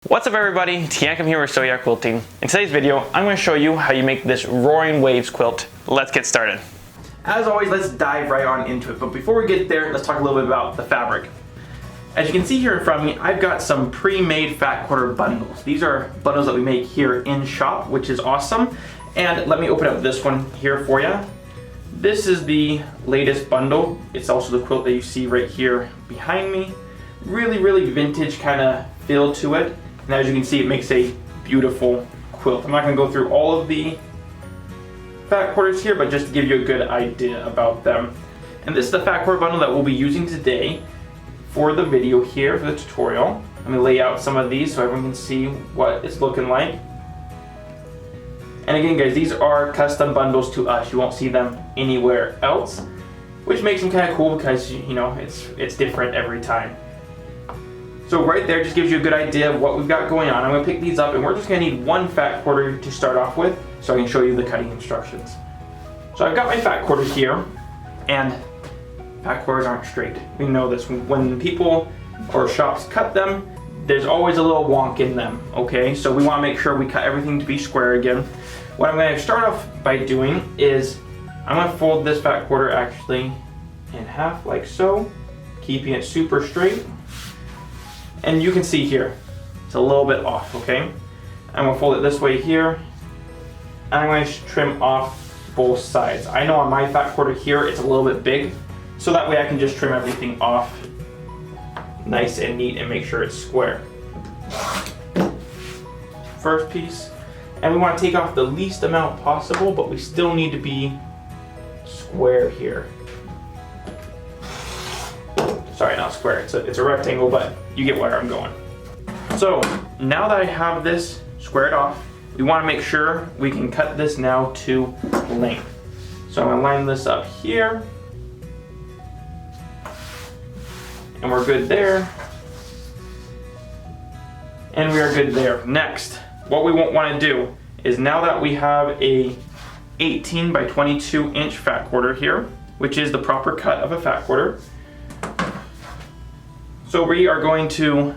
What's up everybody, Teancum here with Sew Yeah Quilting. In today's video, I'm going to show you how you make this Roaring Waves quilt. Let's get started. As always, let's dive right on into it, but before we get there, let's talk a little bit about the fabric. As you can see here in front of me, I've got some pre-made fat quarter bundles. These are bundles that we make here in shop, which is awesome. And let me open up this one here for you. This is the latest bundle. It's also the quilt that you see right here behind me. Really vintage kind of feel to it. And as you can see, it makes a beautiful quilt. I'm not going to go through all of the fat quarters here, but just to give you a good idea about them. And this is the fat quarter bundle that we'll be using today for the video here, for the tutorial. I'm going to lay out some of these so everyone can see what it's looking like. And again guys, these are custom bundles to us. You won't see them anywhere else, which makes them kind of cool because, you know, it's different every time. So right there just gives you a good idea of what we've got going on. I'm going to pick these up and we're just going to need one fat quarter to start off with so I can show you the cutting instructions. So I've got my fat quarters here, and fat quarters aren't straight. We know this. When people or shops cut them, there's always a little wonk in them, okay? So we want to make sure we cut everything to be square again. What I'm going to start off by doing is I'm going to fold this fat quarter actually in half like so, keeping it super straight. And you can see here, it's a little bit off, okay? I'm going to fold it this way here, and I'm going to trim off both sides. I know on my fat quarter here, it's a little bit big, so that way I can just trim everything off nice and neat and make sure it's square. First piece, and we want to take off the least amount possible, but we still need to be square here. Sorry, not square, it's a rectangle, but you get where I'm going. So now that I have this squared off, we want to make sure we can cut this now to length. So I'm going to line this up here, and we're good there, and we are good there. Next, what we won't want to do is, now that we have a 18 by 22 inch fat quarter here, which is the proper cut of a fat quarter, so we are going to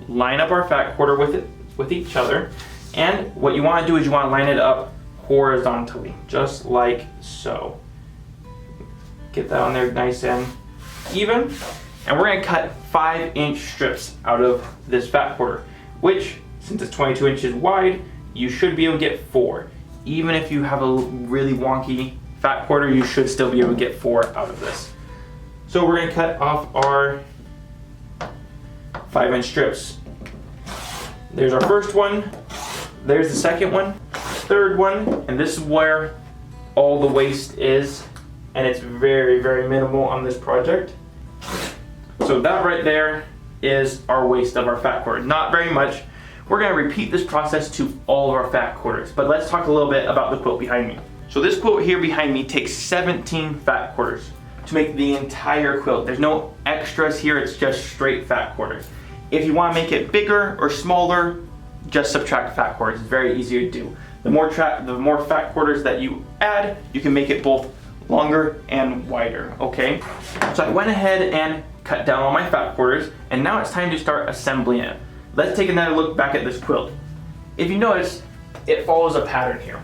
line up our fat quarter with each other, and what you want to do is you want to line it up horizontally, just like so. Get that on there nice and even, and we're going to cut 5-inch strips out of this fat quarter, which, since it's 22 inches wide, you should be able to get 4. Even if you have a really wonky fat quarter, you should still be able to get 4 out of this. So we're going to cut off our 5-inch strips. There's our first one, there's the second one, third one, and this is where all the waste is, and it's very minimal on this project. So that right there is our waste of our fat quarter. Not very much. We're going to repeat this process to all of our fat quarters, but let's talk a little bit about the quilt behind me. So this quilt here behind me takes 17 fat quarters to make the entire quilt. There's no extras here, it's just straight fat quarters. If you want to make it bigger or smaller, just subtract fat quarters. It's very easy to do. The more fat quarters that you add, you can make it both longer and wider, okay? So I went ahead and cut down all my fat quarters, and now it's time to start assembling it. Let's take another look back at this quilt. If you notice, it follows a pattern here.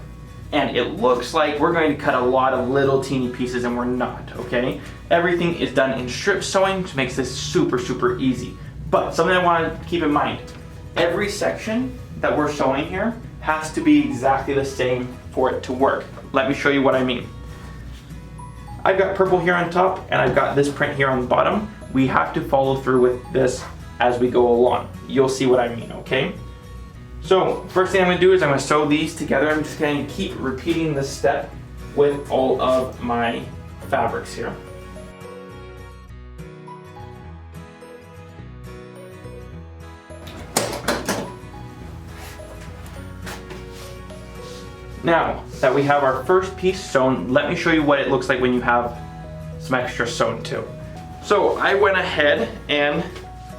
And it looks like we're going to cut a lot of little teeny pieces, and we're not, okay? Everything is done in strip sewing, which makes this super easy. But something I want to keep in mind, every section that we're sewing here has to be exactly the same for it to work. Let me show you what I mean. I've got purple here on top, and I've got this print here on the bottom. We have to follow through with this as we go along. You'll see what I mean, okay? So first thing I'm going to do is I'm going to sew these together. I'm just going to keep repeating this step with all of my fabrics here. Now that we have our first piece sewn, let me show you what it looks like when you have some extra sewn too. So I went ahead and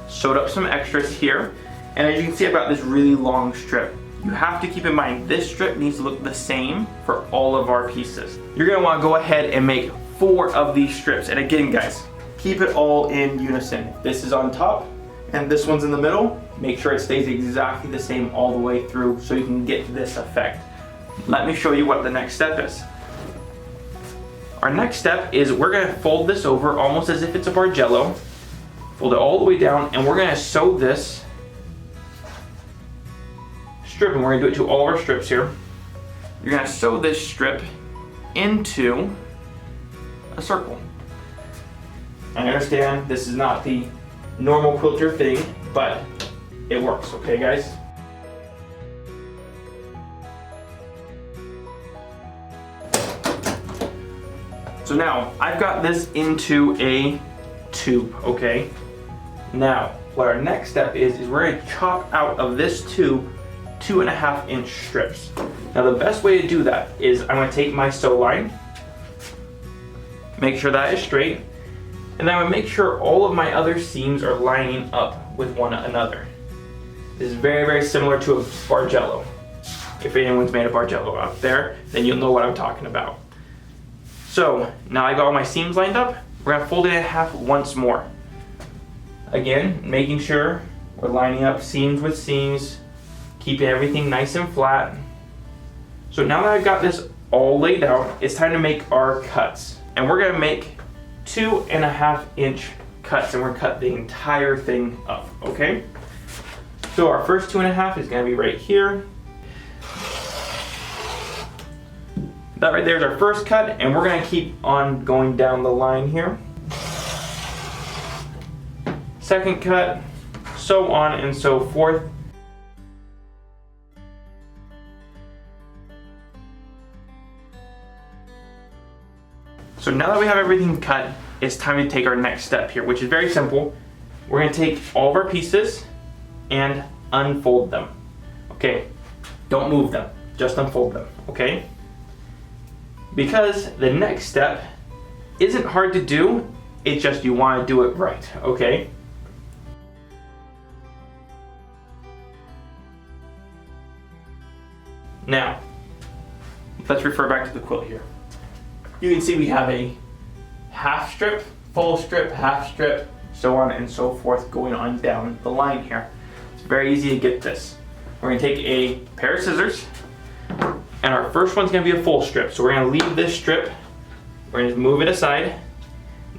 sewed up some extras here, and as you can see, I've got this really long strip. You have to keep in mind this strip needs to look the same for all of our pieces. You're going to want to go ahead and make 4 of these strips, and again guys, keep it all in unison. This is on top, and this one's in the middle, make sure it stays exactly the same all the way through so you can get this effect. Let me show you what the next step is. Our next step is we're gonna fold this over almost as if it's a bargello. Fold it all the way down, and we're gonna sew this strip, and we're gonna do it to all of our strips here. You're gonna sew this strip into a circle. I understand this is not the normal quilter thing, but it works, okay guys? So now, I've got this into a tube, okay? Now, what our next step is we're gonna chop out of this tube 2.5 inch strips. Now the best way to do that is I'm gonna take my sew line, make sure that is straight, and then I'm gonna make sure all of my other seams are lining up with one another. This is very, very similar to a bargello. If anyone's made a bargello out there, then you'll know what I'm talking about. So now I got all my seams lined up, we're gonna fold it in half once more. Again, making sure we're lining up seams with seams, keeping everything nice and flat. So now that I've got this all laid out, it's time to make our cuts. And we're gonna make 2.5 inch cuts, and we're gonna cut the entire thing up, okay? So our first 2.5 is gonna be right here. That right there is our first cut, and we're gonna keep on going down the line here. Second cut, so on and so forth. So now that we have everything cut, it's time to take our next step here, which is very simple. We're gonna take all of our pieces and unfold them. Okay, don't move them, just unfold them, okay? Because the next step isn't hard to do, it's just you wanna do it right, okay? Now, let's refer back to the quilt here. You can see we have a half strip, full strip, half strip, so on and so forth going on down the line here. It's very easy to get this. We're gonna take a pair of scissors, and our first one's gonna be a full strip. So we're gonna leave this strip, we're gonna move it aside.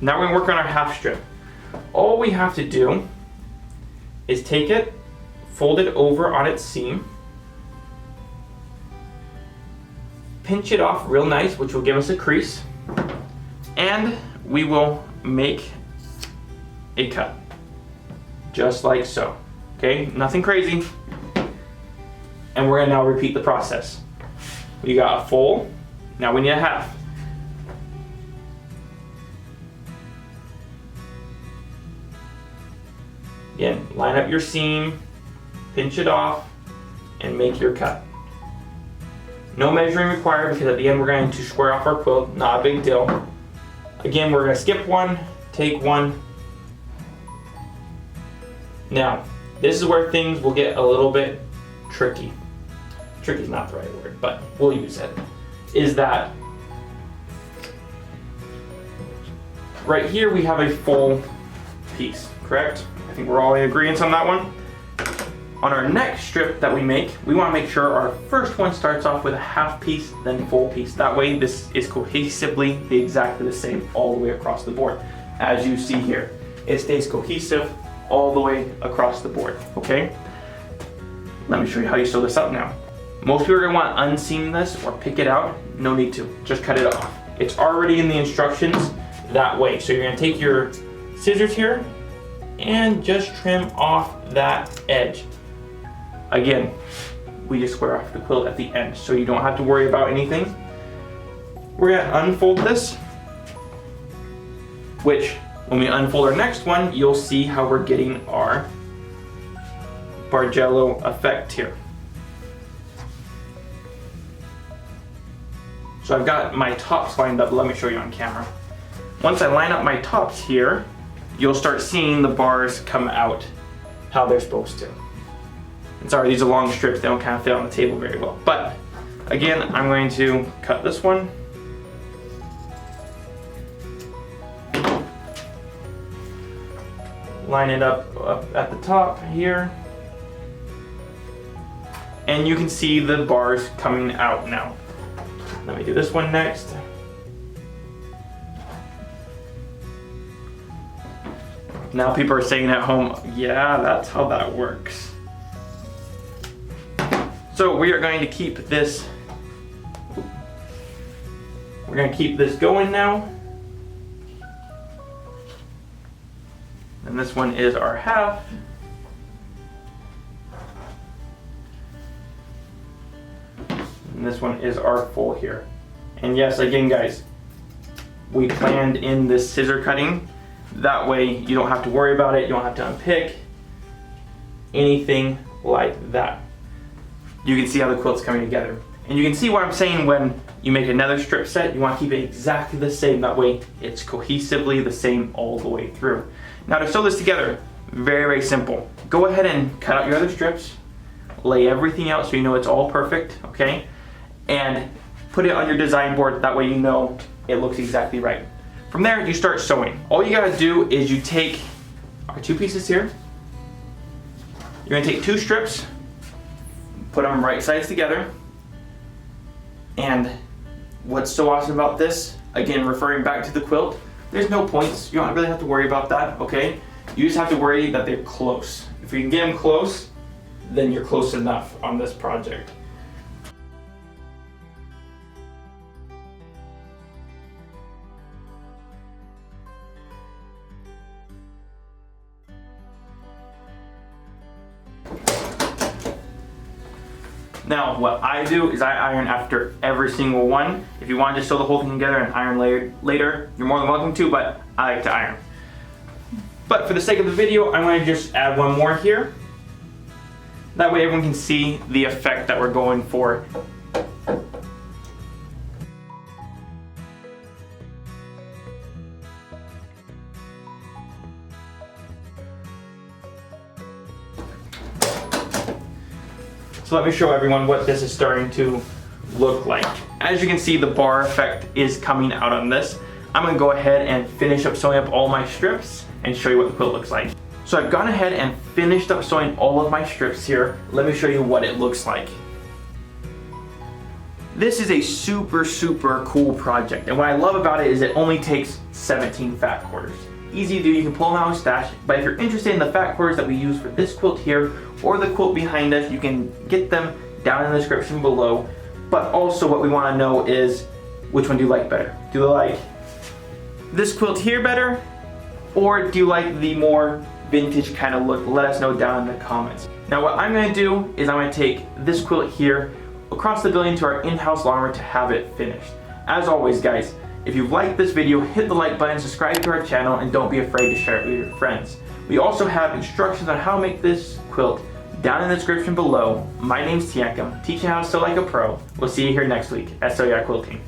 Now we're gonna work on our half strip. All we have to do is take it, fold it over on its seam, pinch it off real nice, which will give us a crease, and we will make a cut, just like so. Okay, nothing crazy. And we're gonna now repeat the process. We got a full, now we need a half. Again, line up your seam, pinch it off, and make your cut. No measuring required, because at the end we're going to square off our quilt, not a big deal. Again, we're going to skip one, take one. Now, this is where things will get a little bit tricky. Tricky is not the right word, but we'll use it. Is that right here we have a full piece, correct? I think we're all in agreement on that one. On our next strip that we make, we want to make sure our first one starts off with a half piece, then full piece. That way this is cohesively exactly the same all the way across the board. As you see here, it stays cohesive all the way across the board, okay? Let me show you how you sew this up now. Most people are going to want to unseam this or pick it out. No need to, just cut it off. It's already in the instructions that way. So you're going to take your scissors here and just trim off that edge. Again, we just square off the quilt at the end, so you don't have to worry about anything. We're gonna unfold this, which when we unfold our next one, you'll see how we're getting our bargello effect here. So I've got my tops lined up. Let me show you on camera. Once I line up my tops here, you'll start seeing the bars come out how they're supposed to. And sorry, these are long strips, they don't kind of fit on the table very well. But again, I'm going to cut this one. line it up at the top here. And you can see the bars coming out now. Let me do this one next. Now people are saying at home, yeah, that's how that works. So we are going to keep this, going now. And this one is our half. And this one is our full here. And yes, again guys, we planned in this scissor cutting. That way you don't have to worry about it, you don't have to unpick anything like that. You can see how the quilt's coming together. And you can see what I'm saying when you make another strip set, you want to keep it exactly the same. That way it's cohesively the same all the way through. Now to sew this together, very, very simple. Go ahead and cut out your other strips, lay everything out so you know it's all perfect, okay? And put it on your design board, that way you know it looks exactly right. From there, you start sewing. All you gotta do is you take our two pieces here. You're gonna take two strips, put them right sides together. And what's so awesome about this, again, referring back to the quilt, there's no points. You don't really have to worry about that, okay? You just have to worry that they're close. If you can get them close, then you're close enough on this project. Now, what I do is I iron after every single one. If you want to just sew the whole thing together and iron later, you're more than welcome to, but I like to iron. But for the sake of the video, I'm going to just add one more here. That way everyone can see the effect that we're going for. So let me show everyone what this is starting to look like. As you can see, the bar effect is coming out on this. I'm gonna go ahead and finish up sewing up all my strips and show you what the quilt looks like. So I've gone ahead and finished up sewing all of my strips here. Let me show you what it looks like. This is a super, super cool project. And what I love about it is it only takes 17 fat quarters. Easy to do, you can pull them out of Newstash, but if you're interested in the fat quarters that we use for this quilt here or the quilt behind us, you can get them down in the description below. But also what we want to know is, which one do you like better? Do you like this quilt here better, or do you like the more vintage kind of look? Let us know down in the comments. Now what I'm going to do is I'm going to take this quilt here across the building to our in-house laundry to have it finished. As always guys, if you've liked this video, hit the like button, subscribe to our channel, and don't be afraid to share it with your friends. We also have instructions on how to make this quilt down in the description below. My name's Teancum, teaching how to sew like a pro. We'll see you here next week at Sew Yeah Quilting.